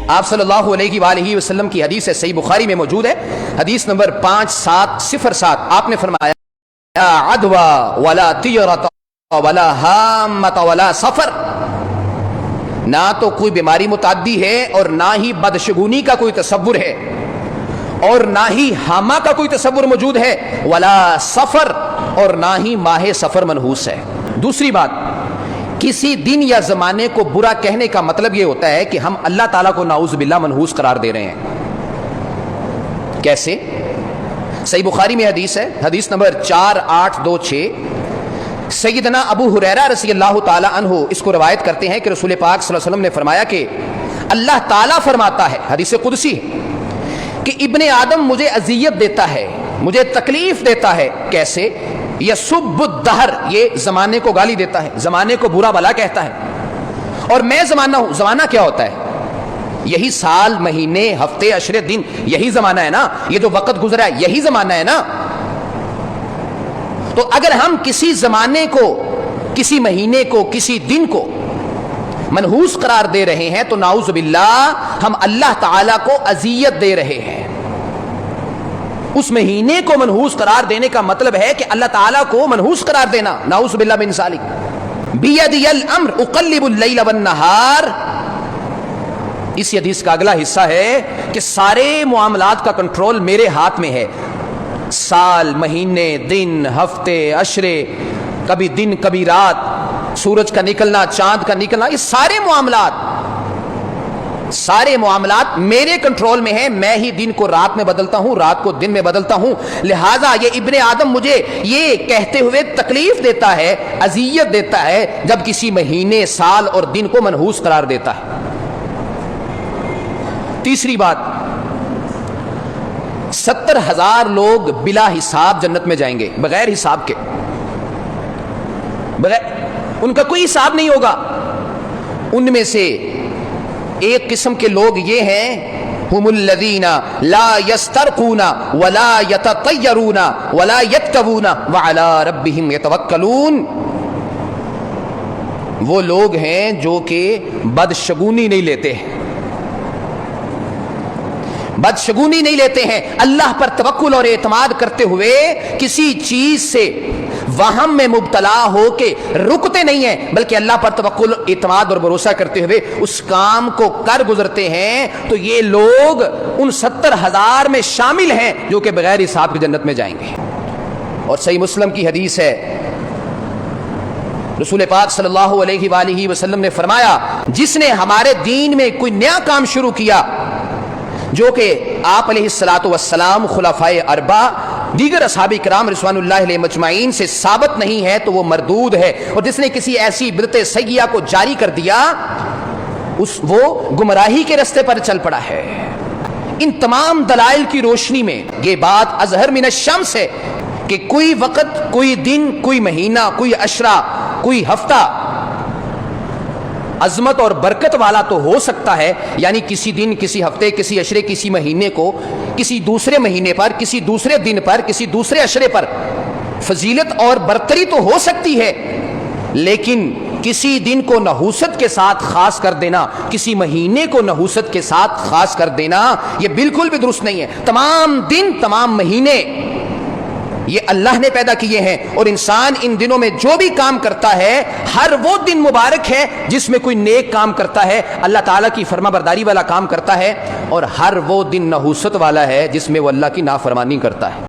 آپ صلی اللہ علیہ وآلہ وسلم کی حدیث ہے، صحیح بخاری میں موجود ہے، حدیث نمبر 5707. آپ نے فرمایا لا عدوى ولا طیرۃ ولا ہامۃ ولا سفر، نہ تو کوئی بیماری متعدی ہے اور نہ ہی بدشگونی کا کوئی تصور ہے اور نہ ہی ہامہ کا کوئی تصور موجود ہے، ولا سفر، اور نہ ہی ماہ سفر منحوس ہے. دوسری بات، کسی دن یا زمانے کو برا کہنے کا مطلب یہ ہوتا ہے کہ ہم اللہ تعالیٰ کو نعوذ باللہ منحوس قرار دے رہے ہیں. کیسے؟ صحیح بخاری میں حدیث ہے، حدیث نمبر 4826. سیدنا ابو ہریرہ رضی اللہ تعالی عنہ اس کو روایت کرتے ہیں کہ رسول پاک صلی اللہ علیہ وسلم نے فرمایا کہ اللہ تعالیٰ فرماتا ہے، حدیث قدسی ہے، کہ ابن آدم مجھے اذیت دیتا ہے، مجھے تکلیف دیتا ہے. کیسے؟ یسب الدہر، یہ زمانے کو گالی دیتا ہے، زمانے کو برا بھلا کہتا ہے، اور میں زمانہ ہوں. زمانہ کیا ہوتا ہے؟ یہی سال، مہینے، ہفتے، عشرے، دن، یہی زمانہ ہے نا. یہ جو وقت گزرا ہے یہی زمانہ ہے نا. تو اگر ہم کسی زمانے کو، کسی مہینے کو، کسی دن کو منحوس قرار دے رہے ہیں تو نعوذ باللہ ہم اللہ تعالیٰ کو اذیت دے رہے ہیں. اس مہینے کو منحوس قرار دینے کا مطلب ہے کہ اللہ تعالیٰ کو منحوس قرار دینا. نعوذ باللہ من ذالک. بیدی الامر اقلب اللیل والنہار، اس حدیث کا اگلا حصہ ہے کہ سارے معاملات کا کنٹرول میرے ہاتھ میں ہے. سال، مہینے، دن، ہفتے، عشرے، کبھی دن کبھی رات، سورج کا نکلنا، چاند کا نکلنا، یہ سارے معاملات میرے کنٹرول میں ہیں. میں ہی دن کو رات میں بدلتا ہوں، رات کو دن میں بدلتا ہوں. لہٰذا یہ ابن آدم مجھے یہ کہتے ہوئے تکلیف دیتا ہے، اذیت دیتا ہے جب کسی مہینے، سال اور دن کو منحوس قرار دیتا ہے. تیسری بات، 70,000 لوگ بلا حساب جنت میں جائیں گے، بغیر حساب کے، ان کا کوئی حساب نہیں ہوگا. ان میں سے ایک قسم کے لوگ یہ ہیں، ہم الذین لا یسترقون ولا یتطیرون ولا یکتوون وعلی ربہم یتوکلون. وہ لوگ ہیں جو کہ بدشگونی نہیں لیتے ہیں، بدشگونی نہیں لیتے ہیں، اللہ پر توکل اور اعتماد کرتے ہوئے کسی چیز سے وہم میں مبتلا ہو کے رکتے نہیں ہیں، بلکہ اللہ پر توکل، اعتماد اور بھروسہ کرتے ہوئے اس کام کو کر گزرتے ہیں. تو یہ لوگ ان 70,000 میں شامل ہیں جو کہ بغیر حساب کی جنت میں جائیں گے. اور صحیح مسلم کی حدیث ہے، رسول پاک صلی اللہ علیہ وآلہ وسلم نے فرمایا، جس نے ہمارے دین میں کوئی نیا کام شروع کیا جو کہ آپ علیہ الصلوۃ والسلام، خلفائے اربعہ، دیگر اصحاب کرام رضوان اللہ علیہ مجمعین سے ثابت نہیں ہے تو وہ مردود ہے. اور جس نے کسی ایسی بدعت سیئہ کو جاری کر دیا وہ گمراہی کے رستے پر چل پڑا ہے. ان تمام دلائل کی روشنی میں یہ بات اظہر من الشمس ہے کہ کوئی وقت، کوئی دن، کوئی مہینہ، کوئی عشرہ، کوئی ہفتہ عظمت اور برکت والا تو ہو سکتا ہے، یعنی کسی دن، کسی ہفتے، کسی عشرے، کسی مہینے کو کسی دوسرے مہینے پر، کسی دوسرے دن پر، کسی دوسرے عشرے پر فضیلت اور برتری تو ہو سکتی ہے، لیکن کسی دن کو نحوست کے ساتھ خاص کر دینا، کسی مہینے کو نحوست کے ساتھ خاص کر دینا، یہ بالکل بھی درست نہیں ہے. تمام دن، تمام مہینے یہ اللہ نے پیدا کیے ہیں، اور انسان ان دنوں میں جو بھی کام کرتا ہے، ہر وہ دن مبارک ہے جس میں کوئی نیک کام کرتا ہے، اللہ تعالیٰ کی فرما برداری والا کام کرتا ہے، اور ہر وہ دن نحوست والا ہے جس میں وہ اللہ کی نافرمانی کرتا ہے.